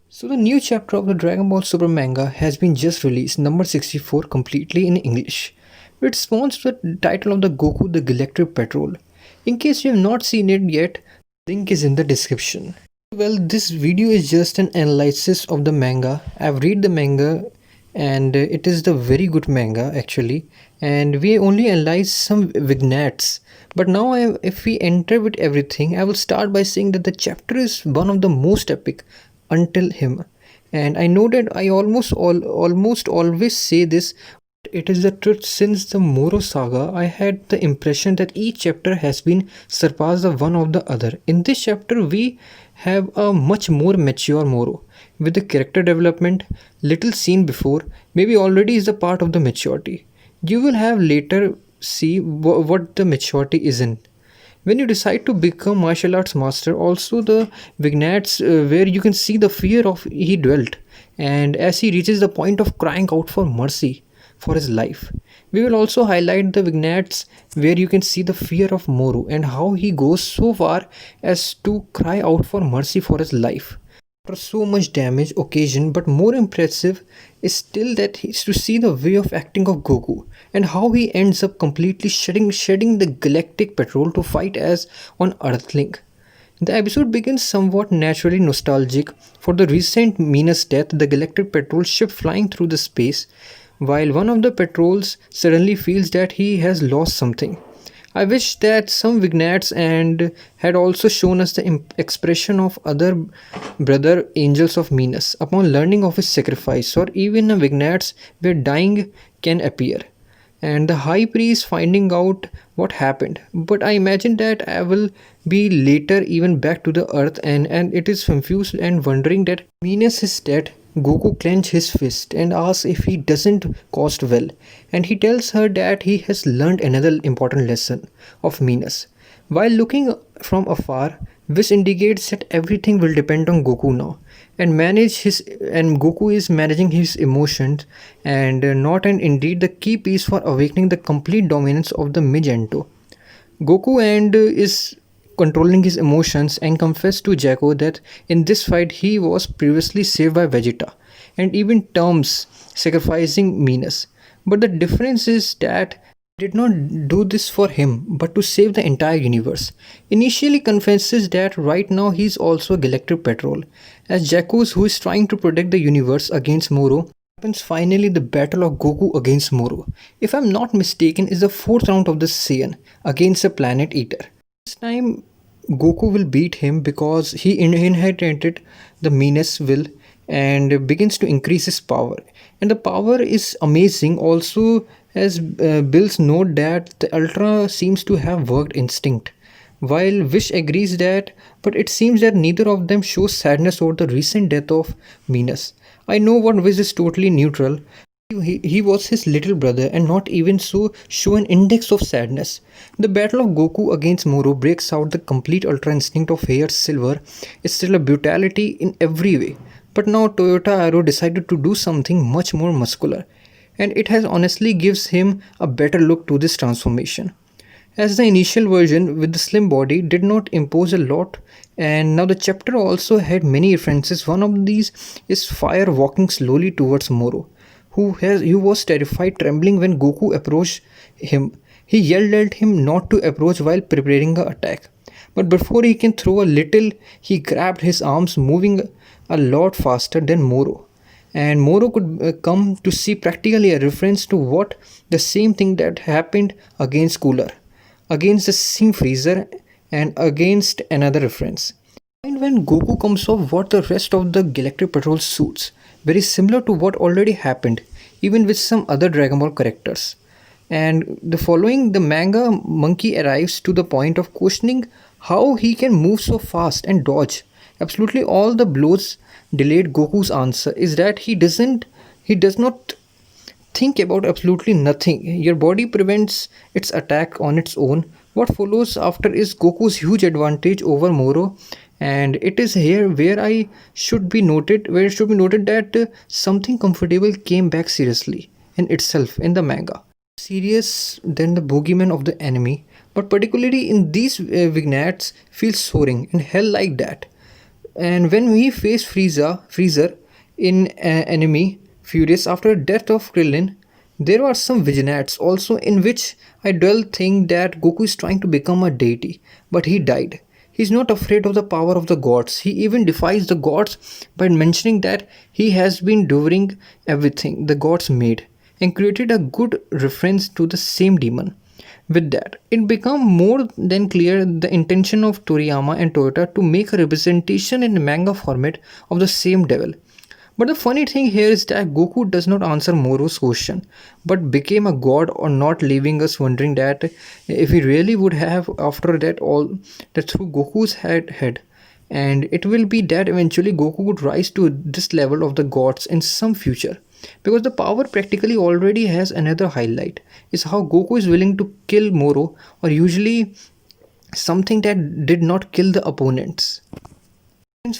So the new chapter of the Dragon Ball Super manga has been just released, number 64, completely in English. It responds to the title of the Goku the Galactic Patrol. In case you have not seen it yet, link is in the description. Well, this video is just an analysis of the manga. I've read the manga and it is the very good manga actually, and we only analyze some vignettes. But now if we enter with everything, I will start by saying that the chapter is one of the most epic until him, and I know that I almost always say this. It is the truth. Since the Moro saga, I had the impression that each chapter has been surpassed the one of the other. In this chapter, we have a much more mature Moro, with the character development little seen before, maybe already is a part of the maturity. You will have later see what the maturity is in. When you decide to become martial arts master, also the vignettes where you can see the fear of he dwelt, and as he reaches the point of crying out for mercy for his life. We will also highlight the vignettes where you can see the fear of Moru and how he goes so far as to cry out for mercy for his life after so much damage occasion. But more impressive is still that is to see the way of acting of Goku and how he ends up completely shedding the galactic patrol to fight as on Earthling. The episode begins somewhat naturally nostalgic for the recent Meerus death, the galactic patrol ship flying through the space, while one of the patrols suddenly feels that he has lost something. I wish that some vignettes and had also shown us the expression of other brother angels of Venus upon learning of his sacrifice, or even a vignettes where dying can appear and the high priest finding out what happened. But I imagine that I will be later even back to the earth, and it is confused and wondering that Venus is dead. Goku clenches his fist and asks if he doesn't cost well, and he tells her that he has learned another important lesson of Venus. While looking from afar, which indicates that everything will depend on Goku now, and Goku is managing his emotions, and not and indeed the key piece for awakening the complete dominance of the Mijento. Goku and is controlling his emotions and confessed to Jacko that in this fight he was previously saved by Vegeta and even terms sacrificing Venus. But the difference is that he did not do this for him but to save the entire universe. Initially confesses that right now he is also a galactic patrol, as Jacko's who is trying to protect the universe against Moro. Happens finally the battle of Goku against Moro. If I'm not mistaken, is the fourth round of the Saiyan against a planet eater. This time Goku will beat him because he inherited the Venus will and begins to increase his power. And the power is amazing also, as Bill's note that the Ultra seems to have worked instinct. While Wish agrees that, but it seems that neither of them shows sadness over the recent death of Venus. I know what Wish is totally neutral. He was his little brother and not even so show an index of sadness. The battle of Goku against Moro breaks out the complete ultra instinct of Hair Silver. It's still a brutality in every way. But now Toyota Arrow decided to do something much more muscular, and it has honestly gives him a better look to this transformation. As the initial version with the slim body did not impose a lot, and now the chapter also had many references. One of these is Fire walking slowly towards Moro, who was terrified, trembling when Goku approached him. He yelled at him not to approach while preparing the attack. But before he can throw a little, he grabbed his arms, moving a lot faster than Moro. And Moro could come to see practically a reference to what the same thing that happened against Cooler, against the same Freezer, and against another reference. And when Goku comes off what the rest of the Galactic Patrol suits, very similar to what already happened, even with some other Dragon Ball characters. And the following, the manga monkey arrives to the point of questioning how he can move so fast and dodge absolutely all the blows. Delayed Goku's answer is that he does not think about absolutely nothing. Your body prevents its attack on its own. What follows after is Goku's huge advantage over Moro, and it is here where it should be noted that something comfortable came back seriously in itself in the manga, serious than the boogeyman of the enemy, but particularly in these vignettes feels soaring and hell like that. And when we face Freezer in Enemy Furious after death of Krillin, there are some vignettes also in which I do think that Goku is trying to become a deity, but he died. He's not afraid of the power of the gods. He even defies the gods by mentioning that he has been devouring everything the gods made and created a good reference to the same demon. With that, it became more than clear the intention of Toriyama and Toyota to make a representation in the manga format of the same devil. But the funny thing here is that Goku does not answer Moro's question, but became a god or not, leaving us wondering that if he really would have after that all that through Goku's head. And it will be that eventually Goku would rise to this level of the gods in some future. Because the power practically already has another highlight is how Goku is willing to kill Moro or usually something that did not kill the opponents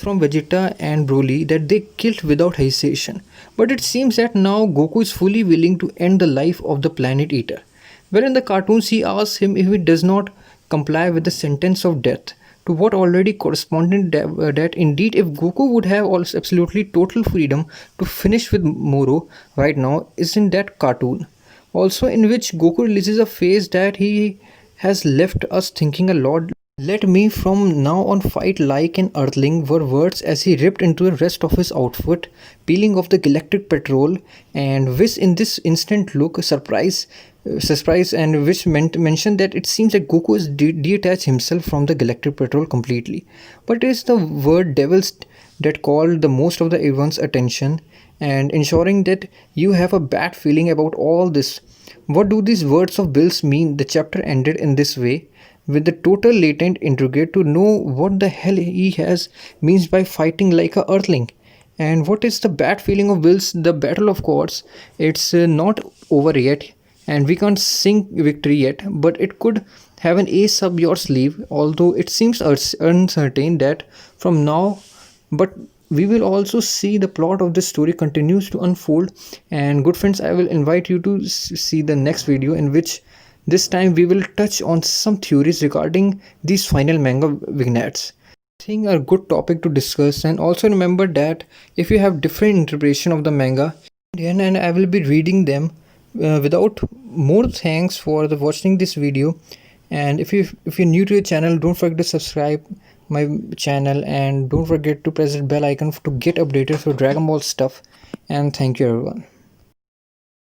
from Vegeta and Broly that they killed without hesitation. But it seems that now Goku is fully willing to end the life of the Planet Eater. Where in the cartoons he asks him if he does not comply with the sentence of death, to what already corresponded that indeed if Goku would have also absolutely total freedom to finish with Moro right now is in that cartoon. Also in which Goku releases a phase that he has left us thinking a lot. Let me from now on fight like an earthling were words as he ripped into the rest of his outfit, peeling off the galactic petrol, and which in this instant look surprise and which mentioned that it seems that Goku has detached himself from the galactic petrol completely. But it is the word devils that called the most of the everyone's attention and ensuring that you have a bad feeling about all this. What do these words of Bill's mean? The chapter ended in this way with the total latent intrigue to know what the hell he has means by fighting like a earthling. And what is the bad feeling of Will's the battle of course it's not over yet and we can't sing victory yet, but it could have an ace up your sleeve, although it seems uncertain that from now. But we will also see the plot of this story continues to unfold. And good friends, I will invite you to see the next video in which this time we will touch on some theories regarding these final manga vignettes. I think a good topic to discuss, and also remember that if you have different interpretation of the manga, and I will be reading them without more thanks for the watching this video. And if you're new to the channel, don't forget to subscribe my channel and don't forget to press the bell icon to get updated for Dragon Ball stuff. And thank you everyone.